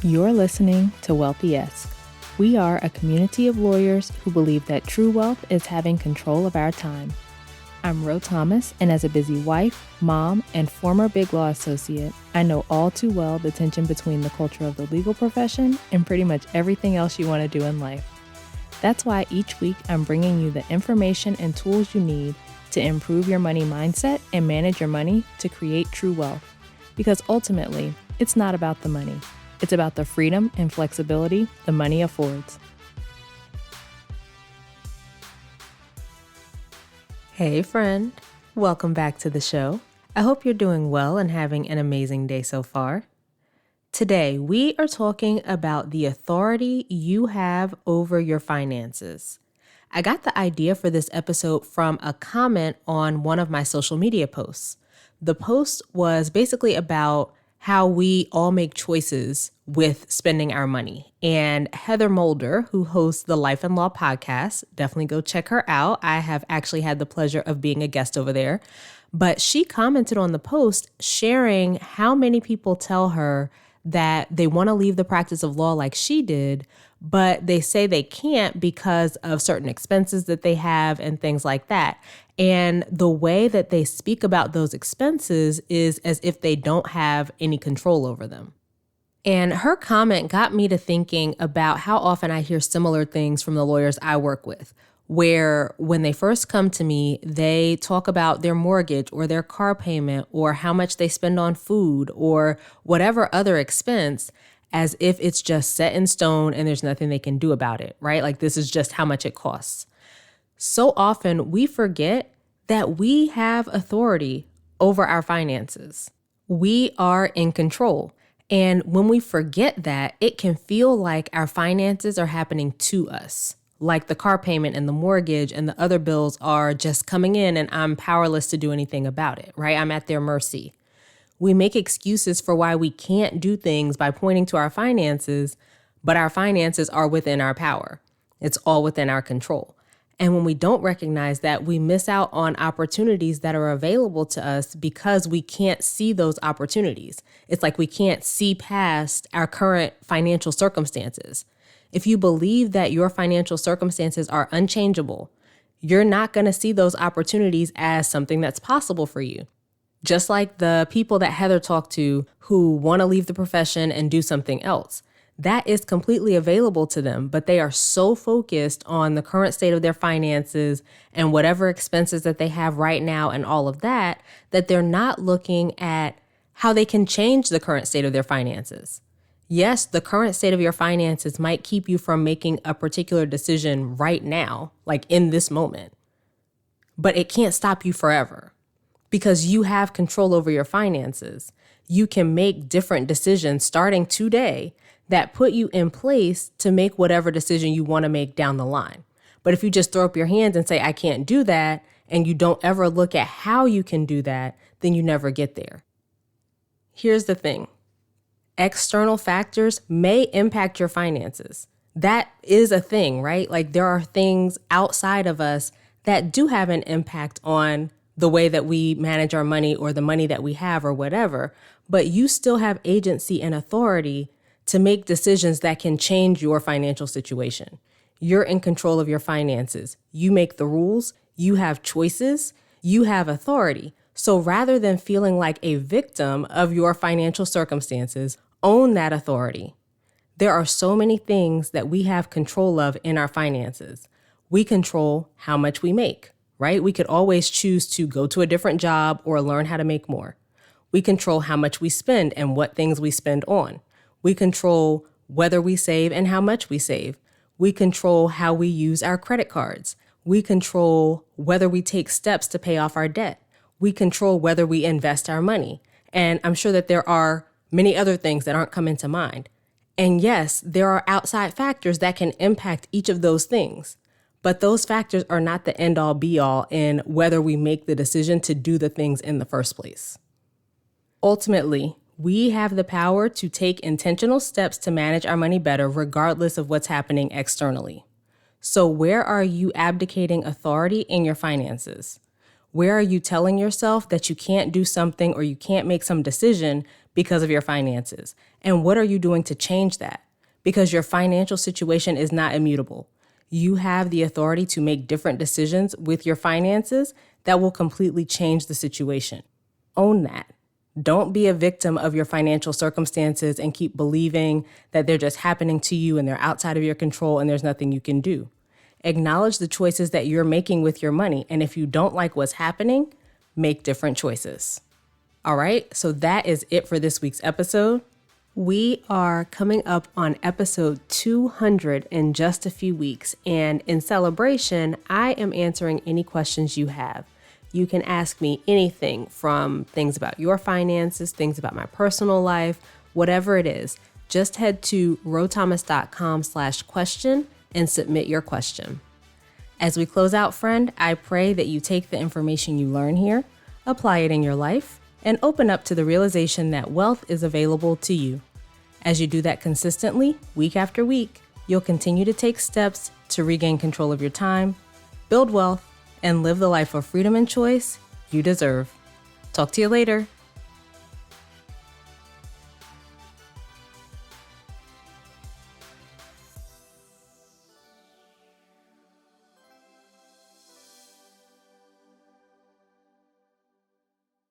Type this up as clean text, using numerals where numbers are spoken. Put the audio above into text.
You're listening to Wealthy-esque. We are a community of lawyers who believe that true wealth is having control of our time. I'm Ro Thomas, and as a busy wife, mom, and former Big Law associate, I know all too well the tension between the culture of the legal profession and pretty much everything else you want to do in life. That's why each week I'm bringing you the information and tools you need to improve your money mindset and manage your money to create true wealth. Because ultimately, it's not about the money. It's about the freedom and flexibility the money affords. Hey friend, welcome back to the show. I hope you're doing well and having an amazing day so far. Today, we are talking about the authority you have over your finances. I got the idea for this episode from a comment on one of my social media posts. The post was basically about how we all make choices with spending our money. And Heather Mulder, who hosts the Life and Law podcast, definitely go check her out. I have actually had the pleasure of being a guest over there. But she commented on the post sharing how many people tell her that they want to leave the practice of law like she did, but they say they can't because of certain expenses that they have and things like that. And the way that they speak about those expenses is as if they don't have any control over them. And her comment got me to thinking about how often I hear similar things from the lawyers I work with, where when they first come to me, they talk about their mortgage or their car payment or how much they spend on food or whatever other expense as if it's just set in stone and there's nothing they can do about it, right? Like this is just how much it costs. So often we forget that we have authority over our finances. We are in control. And when we forget that, it can feel like our finances are happening to us. Like the car payment and the mortgage and the other bills are just coming in and I'm powerless to do anything about it, right? I'm at their mercy. We make excuses for why we can't do things by pointing to our finances, but our finances are within our power. It's all within our control. And when we don't recognize that, we miss out on opportunities that are available to us because we can't see those opportunities. It's like we can't see past our current financial circumstances. If you believe that your financial circumstances are unchangeable, you're not going to see those opportunities as something that's possible for you. Just like the people that Heather talked to who want to leave the profession and do something else. That is completely available to them, but they are so focused on the current state of their finances and whatever expenses that they have right now and all of that, that they're not looking at how they can change the current state of their finances. Yes, the current state of your finances might keep you from making a particular decision right now, like in this moment, but it can't stop you forever because you have control over your finances. You can make different decisions starting today that put you in place to make whatever decision you want to make down the line. But if you just throw up your hands and say, I can't do that, and you don't ever look at how you can do that, then you never get there. Here's the thing. External factors may impact your finances. That is a thing, right? Like there are things outside of us that do have an impact on the way that we manage our money or the money that we have or whatever, but you still have agency and authority to make decisions that can change your financial situation. You're in control of your finances. You make the rules, you have choices, you have authority. So rather than feeling like a victim of your financial circumstances, own that authority. There are so many things that we have control of in our finances. We control how much we make, right? We could always choose to go to a different job or learn how to make more. We control how much we spend and what things we spend on. We control whether we save and how much we save. We control how we use our credit cards. We control whether we take steps to pay off our debt. We control whether we invest our money. And I'm sure that there are many other things that aren't coming to mind. And yes, there are outside factors that can impact each of those things. But those factors are not the end all be all in whether we make the decision to do the things in the first place. Ultimately, we have the power to take intentional steps to manage our money better, regardless of what's happening externally. So where are you abdicating authority in your finances? Where are you telling yourself that you can't do something or you can't make some decision because of your finances? And what are you doing to change that? Because your financial situation is not immutable. You have the authority to make different decisions with your finances that will completely change the situation. Own that. Don't be a victim of your financial circumstances and keep believing that they're just happening to you and they're outside of your control and there's nothing you can do. Acknowledge the choices that you're making with your money. And if you don't like what's happening, make different choices. All right, so that is it for this week's episode. We are coming up on episode 200 in just a few weeks. And in celebration, I am answering any questions you have. You can ask me anything from things about your finances, things about my personal life, whatever it is. Just head to rothomas.com/question and submit your question. As we close out, friend, I pray that you take the information you learn here, apply it in your life, and open up to the realization that wealth is available to you. As you do that consistently, week after week, you'll continue to take steps to regain control of your time, build wealth, and live the life of freedom and choice you deserve. Talk to you later.